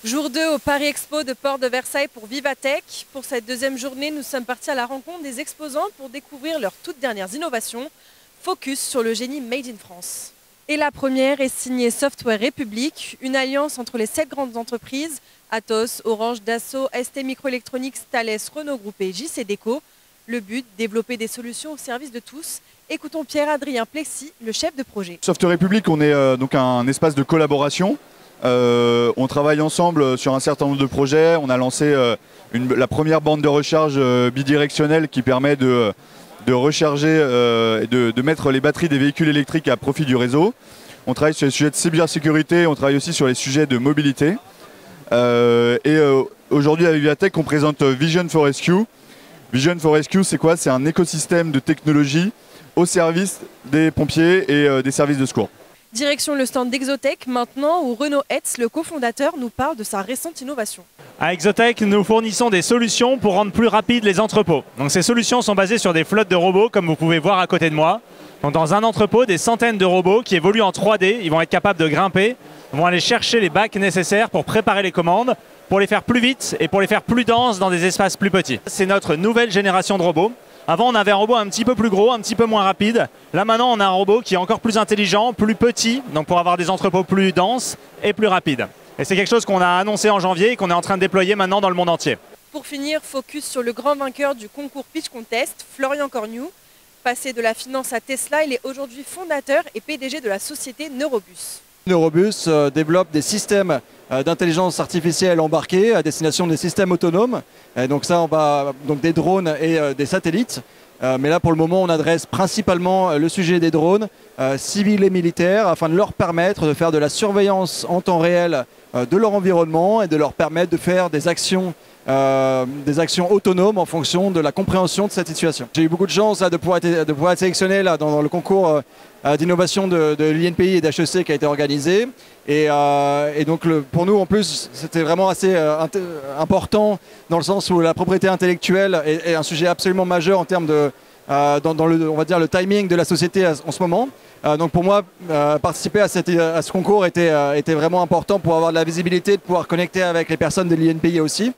Jour 2 au Paris Expo de Port de Versailles pour Vivatech. Pour cette deuxième journée, nous sommes partis à la rencontre des exposants pour découvrir leurs toutes dernières innovations. Focus sur le génie Made in France. Et la première est signée Software République, une alliance entre les 7 grandes entreprises, Atos, Orange, Dassault, ST Microelectronics, Thales, Renault Group et JC Deco. Le but, développer des solutions au service de tous. Écoutons Pierre-Adrien Plessis, le chef de projet. Software République, on est donc un espace de collaboration. On travaille ensemble sur un certain nombre de projets. On a lancé la première bande de recharge bidirectionnelle qui permet de recharger et de mettre les batteries des véhicules électriques à profit du réseau. On travaille sur les sujets de cybersécurité, on travaille aussi sur les sujets de mobilité. Aujourd'hui avec Vivatech, on présente Vision for Rescue. Vision for Rescue, c'est quoi? C'est un écosystème de technologie au service des pompiers et des services de secours. Direction le stand d'Exotech maintenant où Renaud Hetz, le cofondateur, nous parle de sa récente innovation. À Exotech, nous fournissons des solutions pour rendre plus rapides les entrepôts. Donc, ces solutions sont basées sur des flottes de robots, comme vous pouvez voir à côté de moi. Donc, dans un entrepôt, des centaines de robots qui évoluent en 3D. Ils vont être capables de grimper, vont aller chercher les bacs nécessaires pour préparer les commandes, pour les faire plus vite et pour les faire plus denses dans des espaces plus petits. C'est notre nouvelle génération de robots. Avant, on avait un robot un petit peu plus gros, un petit peu moins rapide. Là, maintenant, on a un robot qui est encore plus intelligent, plus petit, donc pour avoir des entrepôts plus denses et plus rapides. Et c'est quelque chose qu'on a annoncé en janvier et qu'on est en train de déployer maintenant dans le monde entier. Pour finir, focus sur le grand vainqueur du concours Pitch Contest, Florian Cornu. Passé de la finance à Tesla, il est aujourd'hui fondateur et PDG de la société Neurobus. Neurobus développe des systèmes d'intelligence artificielle embarqués à destination des systèmes autonomes. Et donc ça, on va donc des drones et des satellites. Mais là, pour le moment, on adresse principalement le sujet des drones, civils et militaires, afin de leur permettre de faire de la surveillance en temps réel de leur environnement et de leur permettre de faire des actions autonomes en fonction de la compréhension de cette situation. J'ai eu beaucoup de chance là, de pouvoir être sélectionné là, dans le concours d'innovation de l'INPI et d'HEC qui a été organisé. Et donc pour nous en plus c'était vraiment assez important dans le sens où la propriété intellectuelle est un sujet absolument majeur en termes de on va dire le timing de la société en ce moment. Donc pour moi, participer à ce concours était vraiment important pour avoir de la visibilité, de pouvoir connecter avec les personnes de l'INPI aussi.